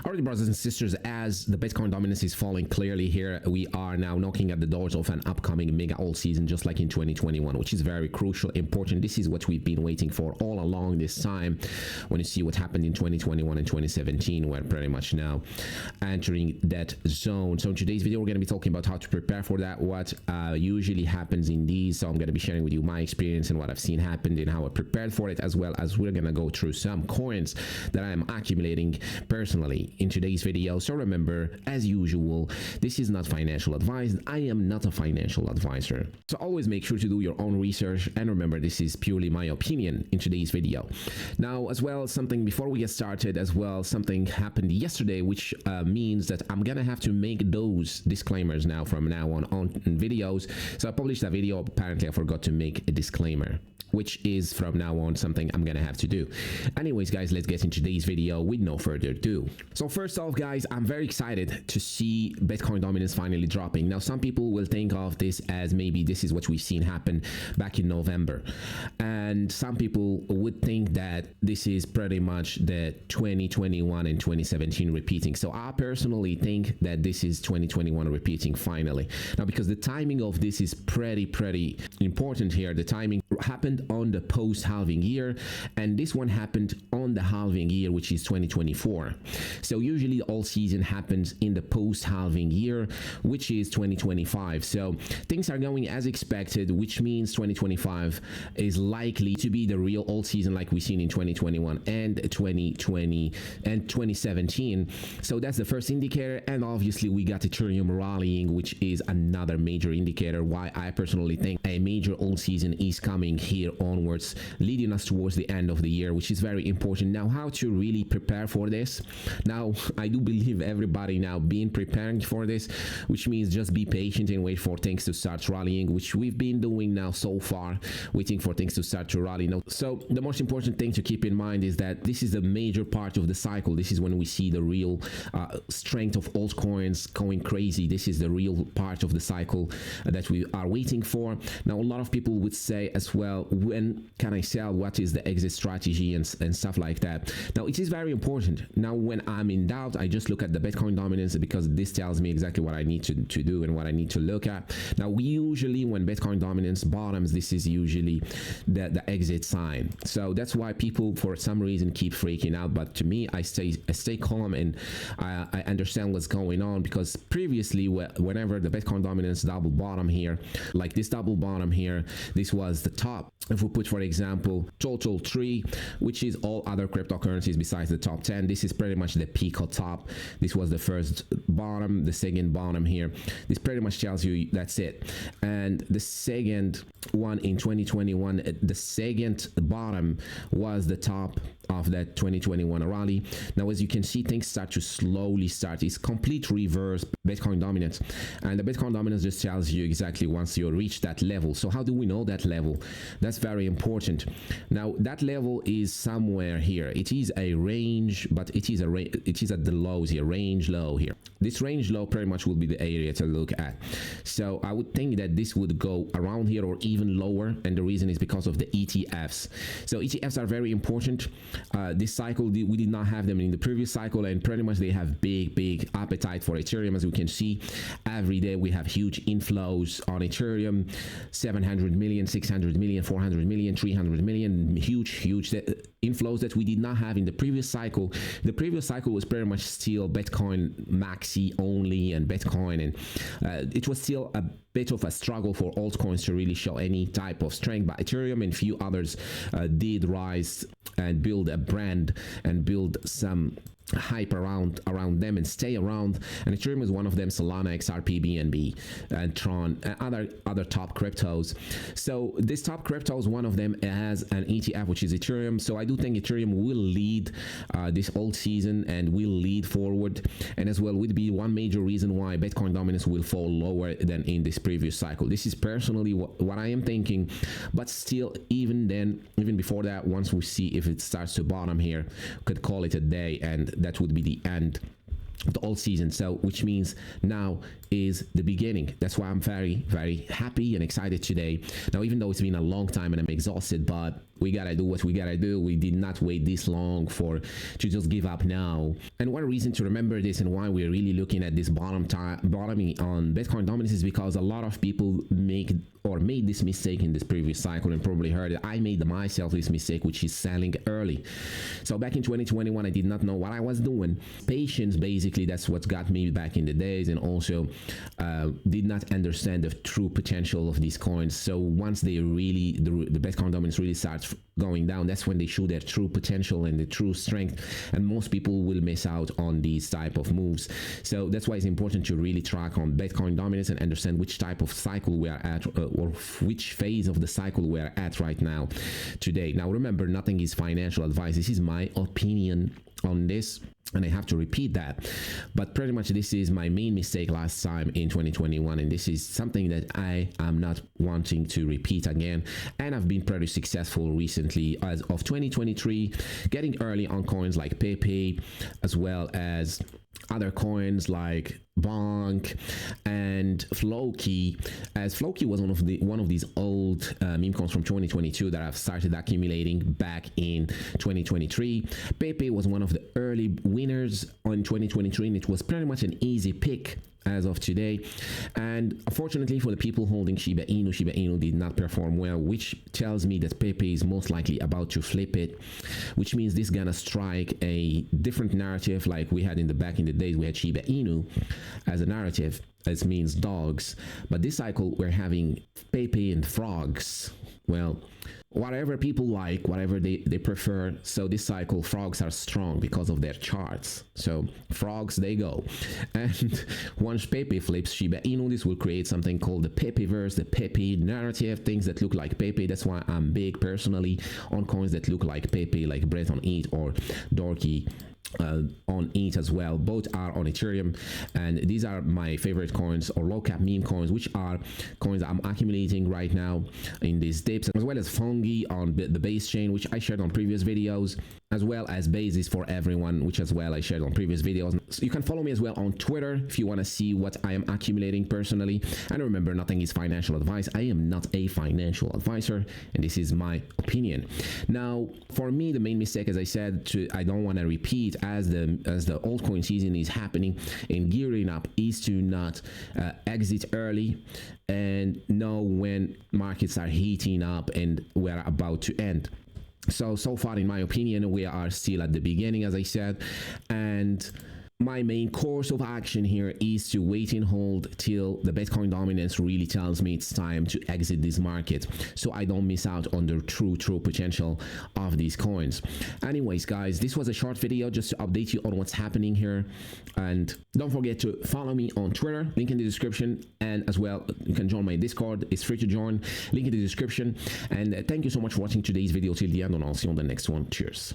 Alright, brothers and sisters, as the Bitcoin dominance is falling clearly here, we are now knocking at the doors of an upcoming mega alt season, just like in 2021, which is very crucial, important. This is what we've been waiting for all along this time. When you see what happened in 2021 and 2017, we're pretty much now entering that zone. So in today's video, we're going to be talking about how to prepare for that, what usually happens in these. So I'm going to be sharing with you my experience and what I've seen happen and how I prepared for it, as well as we're going to go through some coins that I'm accumulating personally in today's video. So remember, as usual, this is not financial advice. I am not a financial advisor. So always make sure to do your own research, and remember, this is purely my opinion in today's video. Now, as well, something before we get started, as well, something happened yesterday, which means that I'm gonna have to make those disclaimers now from now on videos. So I published that video. Apparently I forgot to make a disclaimer, which is from now on something I'm gonna have to do. Anyways, guys, let's get into today's video with no further ado. So first off, guys, I'm very excited to see Bitcoin dominance finally dropping. Now, some people will think of this as maybe this is what we've seen happen back in November. And some people would think that this is pretty much the 2021 and 2017 repeating. So I personally think that this is 2021 repeating finally. Now, because the timing of this is pretty important here. The timing happened on the post-halving year, and this one happened on the halving year, which is 2024. So usually all season happens in the post-halving year, which is 2025. So things are going as expected, which means 2025 is likely to be the real all season like we've seen in 2021 and 2020 and 2017. So that's the first indicator. And obviously we got Ethereum rallying, which is another major indicator why I personally think a major all season is coming here onwards, leading us towards the end of the year, which is very important. Now, how to really prepare for this? Now, I do believe everybody now preparing for this, which means just be patient and wait for things to start rallying, which we've been doing now so far, waiting for things to start to rally. Now, so the most important thing to keep in mind is that this is a major part of the cycle. This is when we see the real strength of altcoins going crazy. This is the real part of the cycle that we are waiting for. Now, a lot of people would say as well, when can I sell? What is the exit strategy and stuff like that? Now, it is very important. Now, when I'm in doubt, I just look at the Bitcoin dominance, because this tells me exactly what I need to do and what I need to look at. Now, we usually, when Bitcoin dominance bottoms, this is usually the exit sign. So that's why people, for some reason, keep freaking out. But to me, I stay calm, and I understand what's going on, because previously, whenever the Bitcoin dominance double bottom here, like this double bottom here, this was the top. If we put, for example, total 3, which is all other cryptocurrencies besides the top 10, this is pretty much the peak or top. This was the first bottom, the second bottom here. This pretty much tells you that's it. And the second one in 2021, the second bottom was the top of that 2021 rally. Now, as you can see, things start to slowly start. It's complete reverse Bitcoin dominance, and the Bitcoin dominance just tells you exactly once you reach that level. So how do we know that level? That's very important. Now, that level is somewhere here. It is a range, but it is at the lows here, range low here. This range low pretty much will be the area to look at. So I would think that this would go around here or even lower, and the reason is because of the ETFs. So ETFs are very important. This cycle, we did not have them in the previous cycle, and pretty much they have big appetite for Ethereum. As we can see, every day we have huge inflows on Ethereum, 700 million, 600 million, 400 million, 300 million, huge inflows that we did not have in the previous cycle. The previous cycle was pretty much still Bitcoin maxi only and Bitcoin, and it was still a bit of a struggle for altcoins to really show any type of strength, but Ethereum and few others did rise and build a brand and build some hype around them and stay around. And Ethereum is one of them, Solana, XRP, BNB, and Tron, and other top cryptos. So this top crypto is one of them. It has an ETF, which is Ethereum. So I do think Ethereum will lead this alt season and will lead forward, and as well would be one major reason why Bitcoin dominance will fall lower than in this previous cycle. This is personally what I am thinking, but still, even before that, once we see if it starts to bottom here, could call it a day, and that would be the end of the alt season. So which means now is the beginning. That's why I'm very happy and excited today. Now, even though it's been a long time and I'm exhausted, but we gotta do what we gotta do. We did not wait this long to just give up now. And one reason to remember this and why we're really looking at this bottoming on Bitcoin dominance is because a lot of people made this mistake in this previous cycle, and probably heard it. I made myself this mistake, which is selling early. So back in 2021, I did not know what I was doing. Patience, basically, that's what got me back in the days, and also did not understand the true potential of these coins. So once they really, the Bitcoin dominance really starts going down, that's when they show their true potential and the true strength, and most people will miss out on these type of moves. So that's why it's important to really track on Bitcoin dominance and understand which type of cycle we are at, or which phase of the cycle we are at right now today. Now remember, nothing is financial advice. This is my opinion on this, and I have to repeat that. But pretty much this is my main mistake last time in 2021, and this is something that I am not wanting to repeat again. And I've been pretty successful recently as of 2023, getting early on coins like Pepe, as well as other coins like BONK and Floki, as Floki was one of these old meme coins from 2022 that I've started accumulating back in 2023. Pepe was one of the early winners on 2023, and it was pretty much an easy pick as of today. And unfortunately for the people holding Shiba Inu did not perform well, which tells me that Pepe is most likely about to flip it, which means this gonna strike a different narrative like we had in the back in the days. We had Shiba Inu as a narrative. This means dogs, but this cycle we're having Pepe and frogs. Well, whatever people like, whatever they prefer. So this cycle, frogs are strong because of their charts. So frogs, they go. And once Pepe flips Shiba Inu, this will create something called the Pepeverse, the Pepe narrative, things that look like Pepe. That's why I'm big personally on coins that look like Pepe, like Breath on ETH or Dorky on ETH as well. Both are on Ethereum, and these are my favorite coins, or low cap meme coins, which are coins that I'm accumulating right now in these dips, as well as fungi on the base chain, which I shared on previous videos, as well as basis for everyone, which as well I shared on previous videos. So you can follow me as well on Twitter if you want to see what I am accumulating personally. And remember, nothing is financial advice. I am not a financial advisor, and this is my opinion. Now, for me, the main mistake, as I said, I don't want to repeat as the altcoin season is happening and gearing up, is to not exit early and know when markets are heating up and we're about to end. So far, in my opinion, we are still at the beginning, as I said, and my main course of action here is to wait and hold till the Bitcoin dominance really tells me it's time to exit this market, so I don't miss out on the true potential of these coins. Anyways, guys, this was a short video just to update you on what's happening here, and don't forget to follow me on Twitter, link in the description, and as well you can join my Discord. It's free to join, link in the description. And thank you so much for watching today's video till the end, and I'll see you on the next one. Cheers.